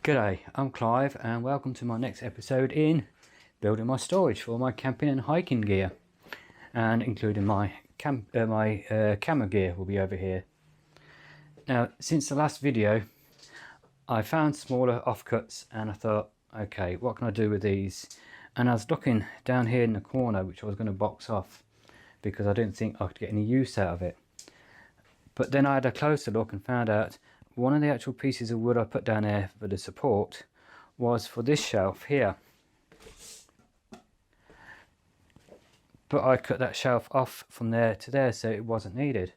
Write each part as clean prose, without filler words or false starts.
G'day, I'm Clive and welcome to my next episode in building my storage for my camping and hiking gear, and including my camera gear will be over here. Now, since the last video I found smaller offcuts and I thought, okay, what can I do with these? And I was looking down here in the corner which I was going to box off because I didn't think I could get any use out of it. But then I had a closer look and found out one of the actual pieces of wood I put down there for the support was for this shelf here. But I cut that shelf off from there to there, so it wasn't needed.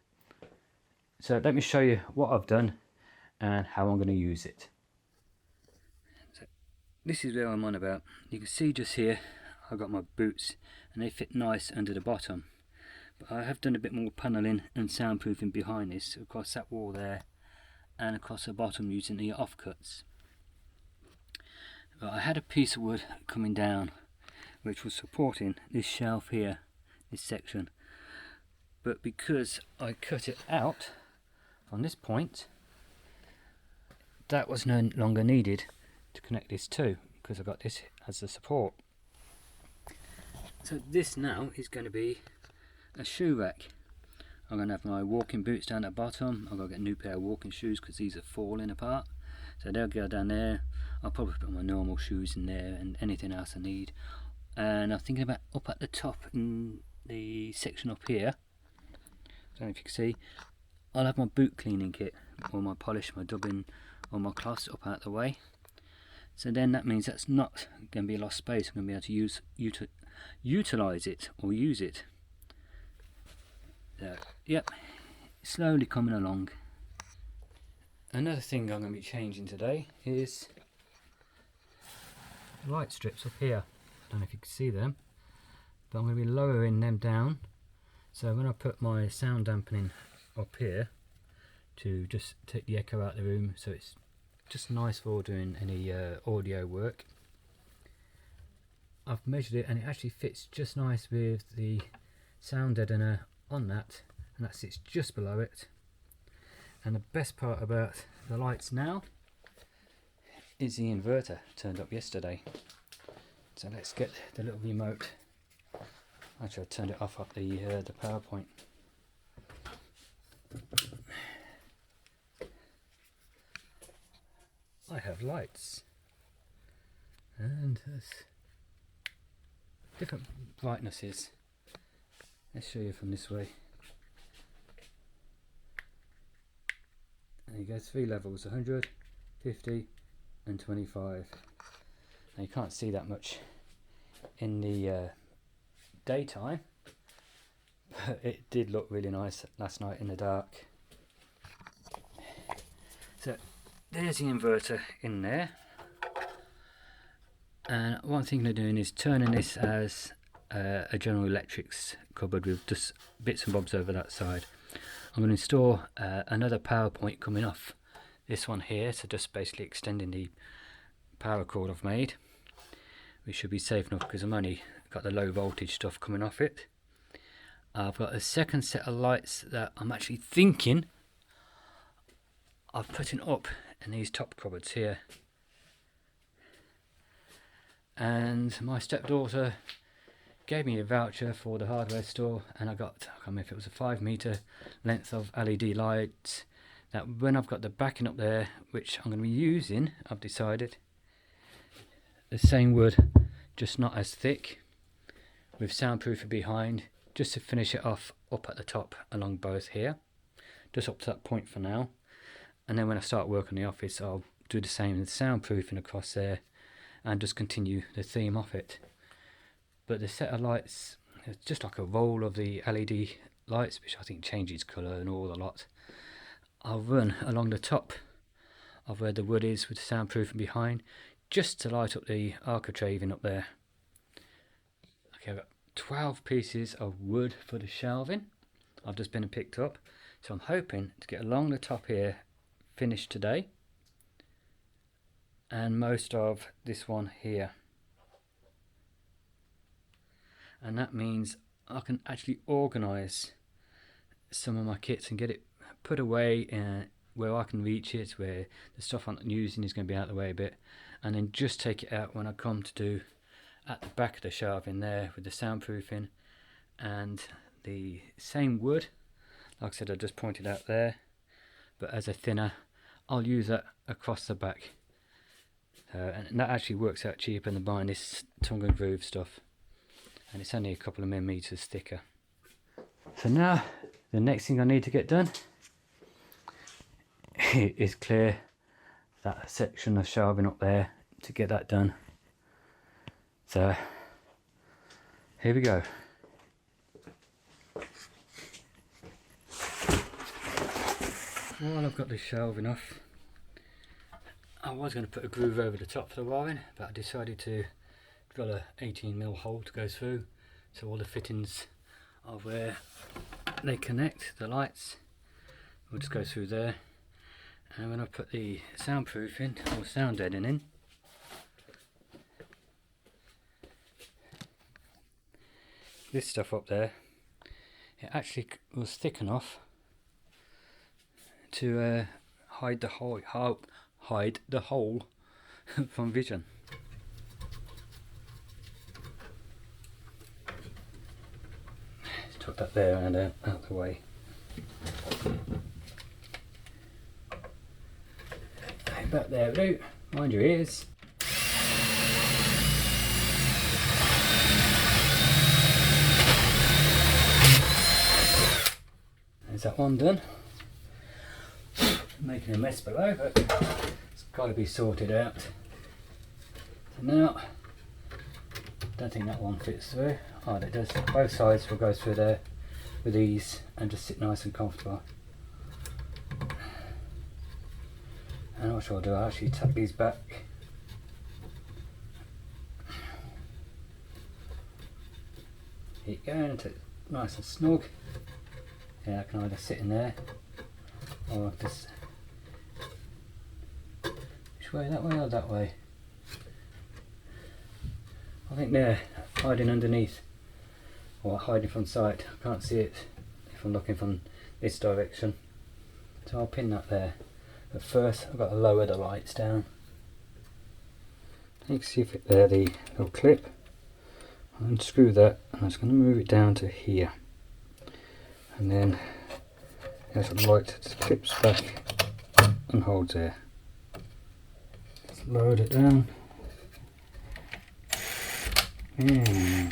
So let me show you what I've done and how I'm going to use it. So this is where I'm on about. You can see just here I've got my boots and they fit nice under the bottom. But I have done a bit more panelling and soundproofing behind this across that wall there and across the bottom using the offcuts. But I had a piece of wood coming down which was supporting this shelf here, this section, but because I cut it out from this point, that was no longer needed to connect this to, because I got this as the support. So this now is going to be a shoe rack. I'm going to have my walking boots down at the bottom. I've got to get a new pair of walking shoes because these are falling apart. So they'll go down there. I'll probably put my normal shoes in there and anything else I need. And I'm thinking about up at the top in the section up here. I don't know if you can see. I'll have my boot cleaning kit, all my polish, my dubbing, all my cloths up out the way. So then that means that's not going to be a lost space. I'm going to be able to utilise it or use it. So, yep, slowly coming along. Another thing I'm going to be changing today is light strips up here. I don't know if you can see them, but I'm going to be lowering them down. So when I put my sound dampening up here to just take the echo out of the room, so it's just nice for doing any audio work. I've measured it and it actually fits just nice with the sound deadener on that, and that sits just below it. And the best part about the lights now is the inverter turned up yesterday. So let's get the little remote. Actually, I turned it off at the PowerPoint. I have lights and there's different brightnesses. Let's show you from this way. There you go, 3 levels, 100, 50 and 25. Now you can't see that much in the daytime, but it did look really nice last night in the dark. So there's the inverter in there, and what I'm thinking of doing is turning this as a General Electrics cupboard with just bits and bobs over that side. I'm going to install another power point coming off this one here, so just basically extending the power cord I've made, which should be safe enough because I've only got the low voltage stuff coming off it. I've got a second set of lights that I'm actually thinking of putting up in these top cupboards here. And my stepdaughter gave me a voucher for the hardware store, and I got, I can't remember if it was a 5 meter length of LED lights that when I've got the backing up there, which I'm going to be using, I've decided the same wood, just not as thick, with soundproofing behind, just to finish it off up at the top along both here, just up to that point for now. And then when I start work in the office, I'll do the same with soundproofing across there and just continue the theme of it. But the set of lights, it's just like a roll of the LED lights, which I think changes colour and all the lot. I'll run along the top of where the wood is with the soundproofing behind, just to light up the architraving up there. Okay, I've got 12 pieces of wood for the shelving. I've just been and picked up. So I'm hoping to get along the top here finished today. And most of this one here. And that means I can actually organise some of my kits and get it put away where I can reach it, where the stuff I'm not using is going to be out of the way a bit, and then just take it out when I come to do at the back of the shelving there with the soundproofing. And the same wood, like I said, I just pointed out there, but as a thinner, I'll use that across the back, and that actually works out cheaper than buying this tongue and groove stuff, and it's only a couple of millimeters thicker. So now the next thing I need to get done is clear that section of shelving up there to get that done. So here we go. While I've got this shelving off, I was going to put a groove over the top for the wiring, but I decided to drill a 18mm hole to go through, so all the fittings of where they connect the lights will just go through there. And when I put the soundproofing or sound deadening in, this stuff up there, it actually was thick enough to hide the hole from vision. Just tuck that there and out of the way. Back there, do mind your ears. There's that one done. Making a mess below, but it's got to be sorted out. So now, don't think that one fits through. Oh, it does. Both sides will go through there with ease and just sit nice and comfortable. And what I'll do, I'll actually tuck these back. Keep going until it's nice and snug. Yeah, I can either sit in there or just which way, that way or that way? I think they're hiding underneath, or hiding from sight. I can't see it if I'm looking from this direction, so I'll pin that there. But first I've got to lower the lights down. You can see if it there, the little clip. I'll unscrew that, and I'm just going to move it down to here, and then as the light just clips back and holds there. Just lower it down. And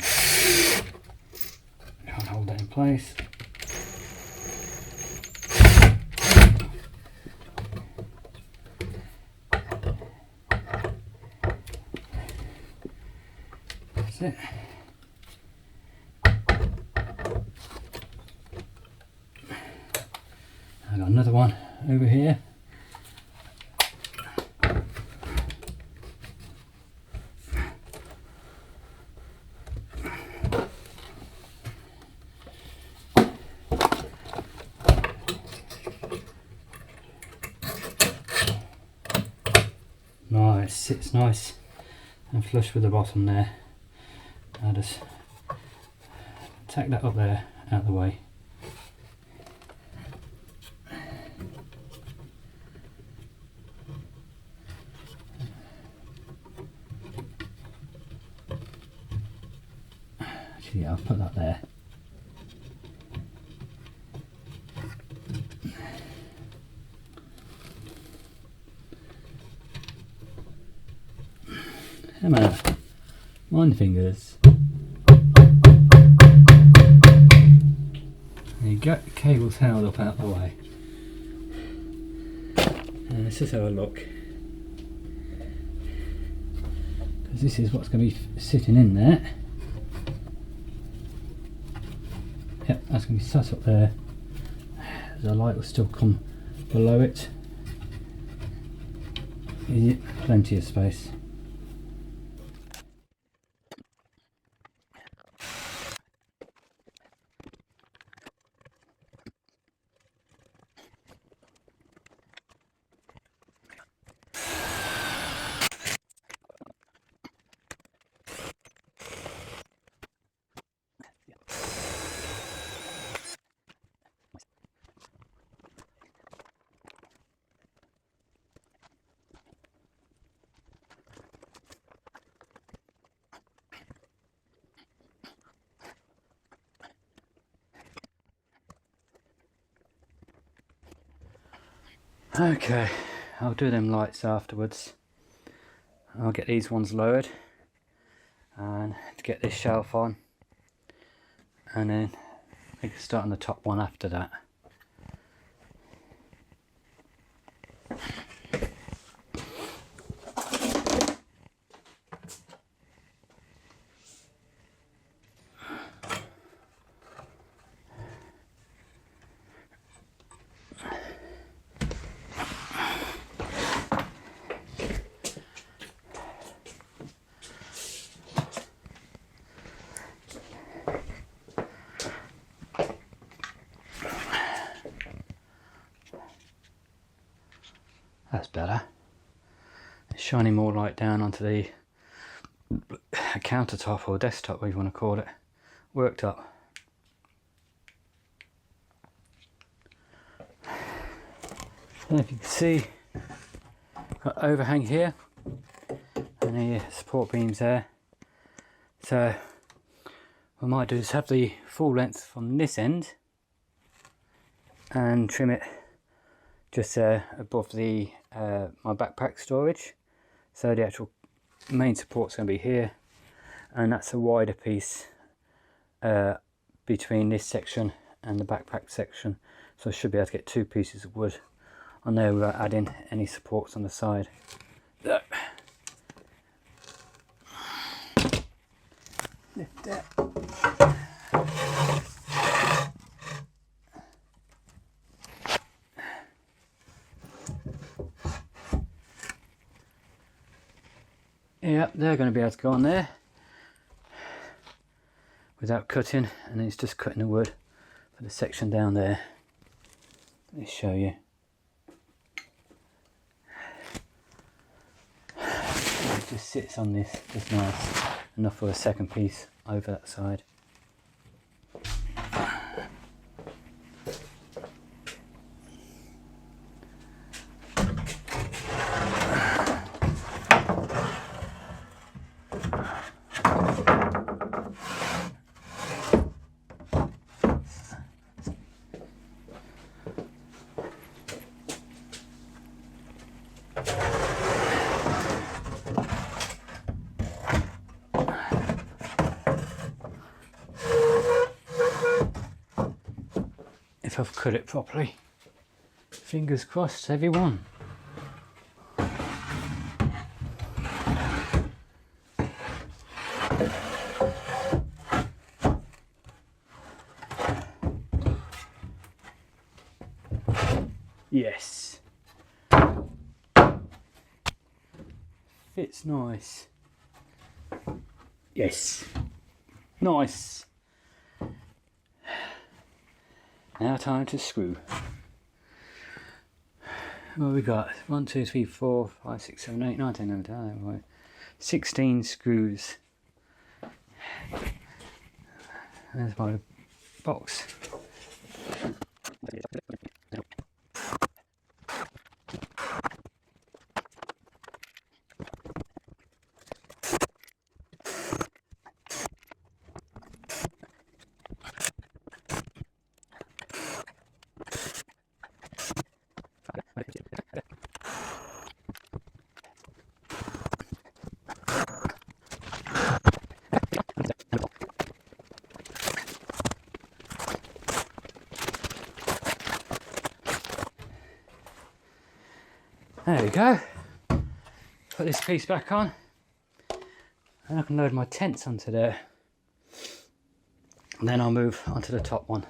can't hold that in place. That's it. I've got another one over here. Nice, sits nice and flush with the bottom there. I'll just tack that up there out of the way. Actually, I'll put that there. Come on, mind the fingers. There you go, the cable's held up out the way. And let's just have a look. Because this is what's going to be sitting in there. Yep, that's going to be sat up there. The light will still come below it. Plenty of space. Okay, I'll do them lights afterwards. I'll get these ones lowered and to get this shelf on, and then we can start on the top one after that. That's better. It's shining more light down onto the countertop or desktop, whatever you want to call it, worktop. And if you can see, got overhang here and the support beams there. So what I might do is have the full length from this end and trim it just above the my backpack storage. So the actual main support's going to be here, and that's a wider piece between this section and the backpack section. So I should be able to get 2 pieces of wood on there without adding any supports on the side. Lift that. Yep, they're going to be able to go on there without cutting, and it's just cutting the wood for the section down there. Let me show you. It just sits on this just nice enough for a second piece over that side. If I've cut it properly. Fingers crossed, everyone. Yes. Fits nice. Yes. Nice. Now time to screw. What we got? 1, 2, 3, 4, 5, 6, 7, 8, 9, 10, 11, 12, 13, 16 screws. There's my box. There we go. Put this piece back on, and I can load my tents onto there. And then I'll move onto the top one.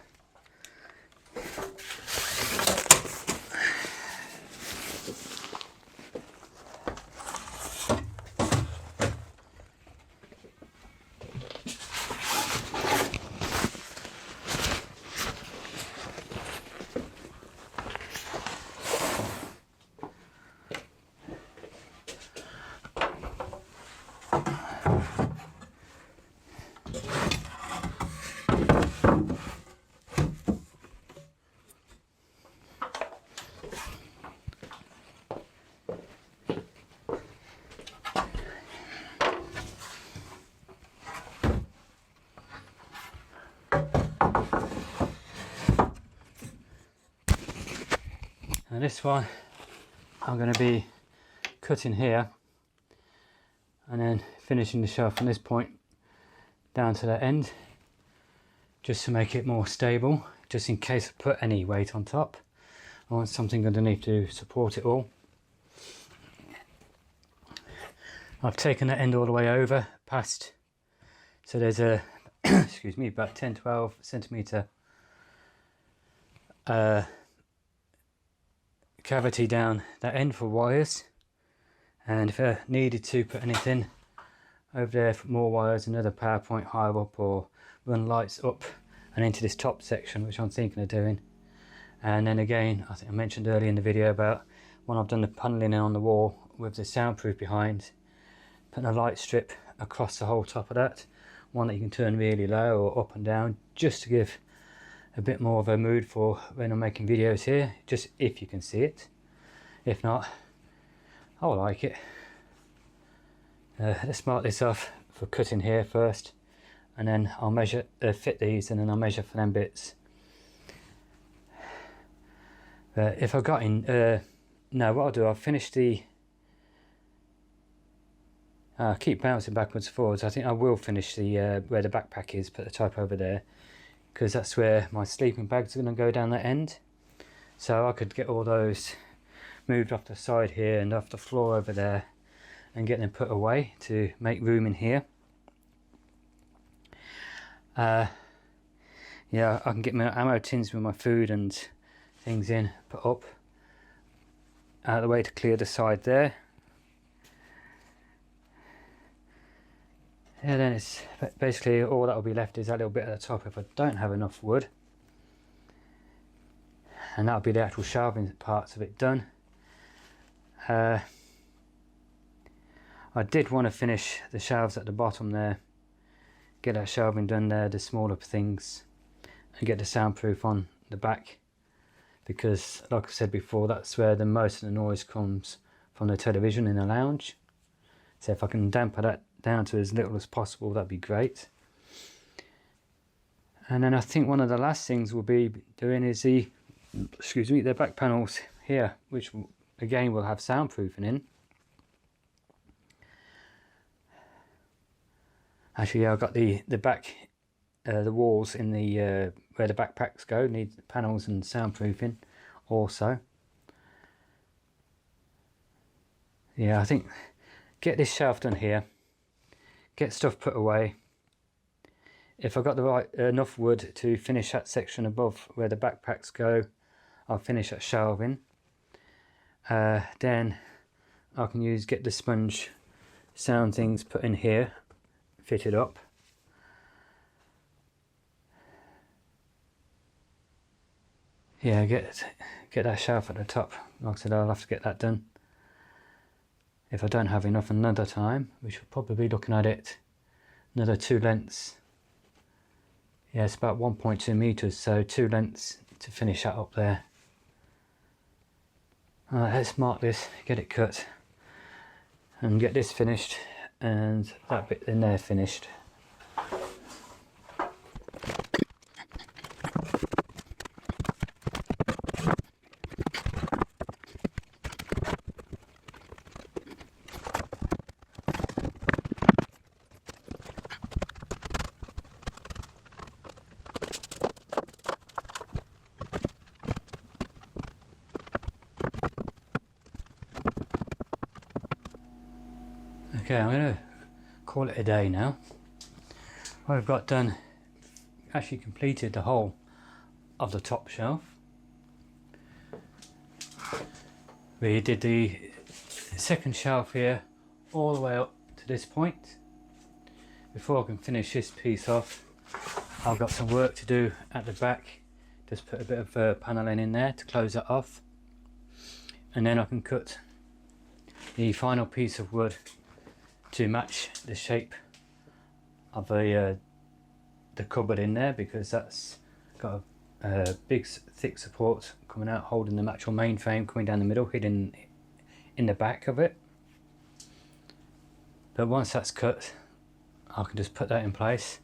And this one I'm going to be cutting here and then finishing the shelf from this point down to that end, just to make it more stable, just in case I put any weight on top. I want something underneath to support it all. I've taken that end all the way over past, so there's a excuse me, about 10-12 centimetre cavity down that end for wires, and if I needed to put anything over there for more wires, another power point higher up, or run lights up and into this top section, which I'm thinking of doing. And then again, I think I mentioned earlier in the video about when I've done the panelling on the wall with the soundproof behind, putting a light strip across the whole top of that, one that you can turn really low or up and down, just to give a bit more of a mood for when I'm making videos here, just if you can see it. If not, I will like it. Let's mark this off for cutting here first, and then I'll measure, fit these, and then I'll measure for them bits. If I got in, no, what I'll do, I'll finish the, keep bouncing backwards and forwards. I think I will finish the where the backpack is, put the top over there, because that's where my sleeping bags are going to go down that end. So I could get all those moved off the side here and off the floor over there and get them put away to make room in here. Yeah, I can get my ammo tins with my food and things in, put up out of the way to clear the side there. Yeah, then it's basically all that will be left is that little bit at the top if I don't have enough wood, and that'll be the actual shelving parts of it done. I did want to finish the shelves at the bottom there, get that shelving done there, the smaller things, and get the soundproof on the back, because like I said before, that's where the most of the noise comes from, the television in the lounge. So if I can dampen that down to as little as possible, that'd be great. And then I think one of the last things we'll be doing is the, excuse me, the back panels here, which again will have soundproofing in. Actually, yeah, I've got the back, the walls in the where the backpacks go need panels and soundproofing also. Yeah, I think get this shelf done here, get stuff put away. If I've got the right enough wood to finish that section above where the backpacks go, I'll finish that shelving. Then I can get the sponge sound things put in here, fitted up. Yeah, get that shelf at the top. Like I said, I'll have to get that done. If I don't have enough another time, we should probably be looking at it another 2 lengths. Yeah, it's about 1.2 meters, so 2 lengths to finish that up there. Alright, let's mark this, get it cut, and get this finished, and that bit in there finished. Okay, I'm going to call it a day now. What I've got done, actually completed the whole of the top shelf. We did the second shelf here all the way up to this point. Before I can finish this piece off, I've got some work to do at the back. Just put a bit of panelling in there to close that off, and then I can cut the final piece of wood to match the shape of the cupboard in there, because that's got a big thick support coming out holding the actual main frame coming down the middle, hidden in the back of it. But once that's cut, I can just put that in place,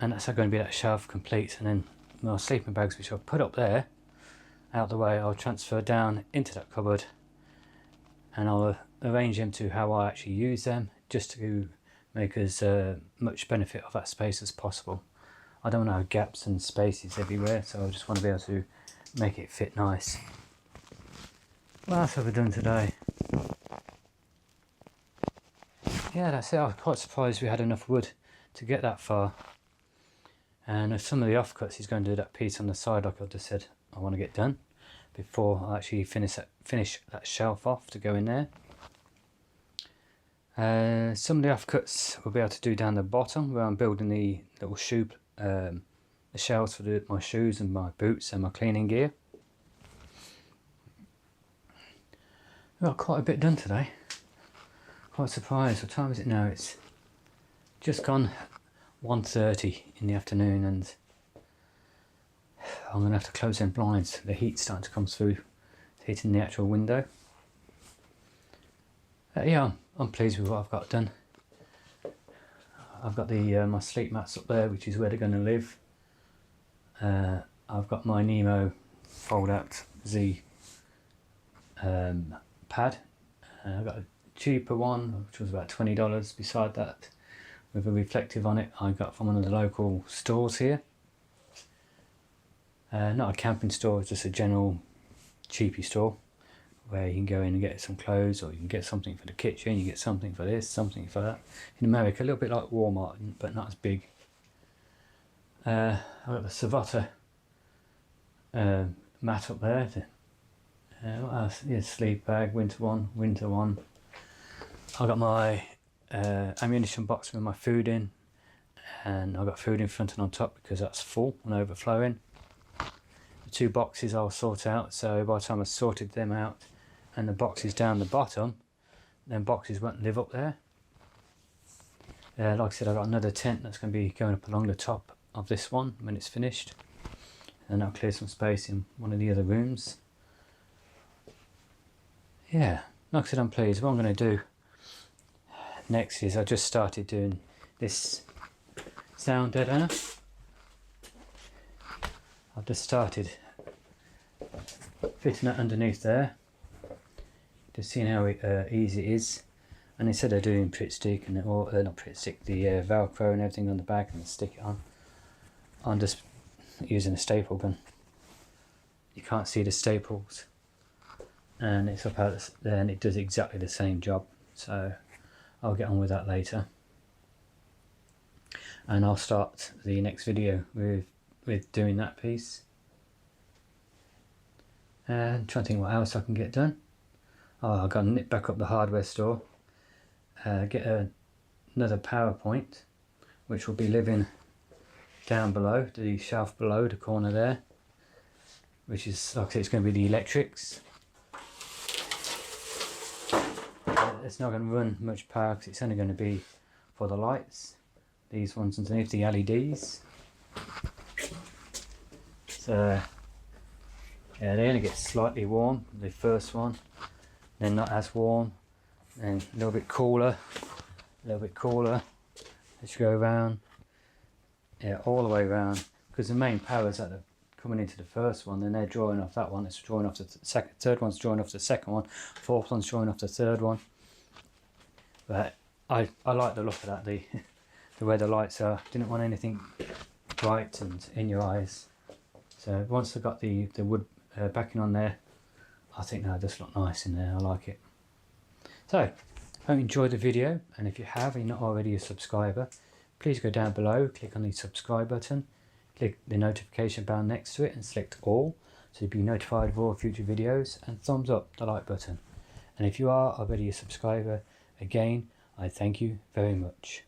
and that's going to be that shelf complete. And then my sleeping bags, which I'll put up there, out the way, I'll transfer down into that cupboard, and I'll arrange them to how I actually use them, just to make as much benefit of that space as possible. I don't want to have gaps and spaces everywhere, so I just want to be able to make it fit nice. What else have we done today? Yeah, that's it. I was quite surprised we had enough wood to get that far. And some of the offcuts, he's going to do that piece on the side, like I just said, I want to get done before I actually finish that shelf off to go in there. Some of the offcuts we'll be able to do down the bottom, where I'm building the little shoe, the shelves for my shoes and my boots and my cleaning gear. We've got quite a bit done today. Quite surprised. What time is it now? It's just gone 1:30 in the afternoon, and I'm going to have to close them blinds. The heat's starting to come through, hitting the actual window. Yeah, I'm pleased with what I've got done. I've got the my sleep mats up there, which is where they're going to live. I've got my Nemo fold out Z pad. I've got a cheaper one, which was about $20 beside that, with a reflective on it. I got from one of the local stores here. Not a camping store, it's just a general cheapy store where you can go in and get some clothes, or you can get something for the kitchen, you get something for this, something for that. In America, a little bit like Walmart, but not as big. I've got the Savata mat up there. What else? Yeah, sleep bag, winter one. I got my ammunition box with my food in, and I got food in front and on top because that's full and overflowing. The two boxes I'll sort out, so by the time I sorted them out and the boxes down the bottom, then boxes won't live up there. Like I said, I've got another tent that's going to be going up along the top of this one when it's finished, and that'll clear some space in one of the other rooms. Yeah, like I said, I'm pleased. What I'm going to do next is I just started doing this sound deadener. I've just started fitting that underneath there, just seeing how easy it is. And instead of doing Pritt stick and not Pritt stick, the Velcro and everything on the back and stick it on, I'm just using a staple gun. You can't see the staples, and it's up out there, and it does exactly the same job. So I'll get on with that later, and I'll start the next video with doing that piece. And trying to think what else I can get done. Oh, I've got to nip back up the hardware store, get another PowerPoint, which will be living down below, the shelf below the corner there, which is, like I said, it's going to be the electrics. It's not going to run much power because it's only going to be for the lights, these ones underneath, the LEDs. So yeah, they only get slightly warm, the first one, then not as warm, then a little bit cooler, as you go around, yeah, all the way around, because the main power is that they're coming into the first one, then they're drawing off that one, it's drawing off the second, third one's drawing off the second one, fourth one's drawing off the third one. But I like the look of that, the way the lights are. Didn't want anything bright and in your eyes. So once I got the wood backing on there, I think that'll just look nice in there. I like it. So, I hope you enjoyed the video, and if you have and you're not already a subscriber, please go down below, click on the subscribe button, click the notification bell next to it and select all, so you'll be notified of all future videos, and thumbs up the like button. And if you are already a subscriber, again, I thank you very much.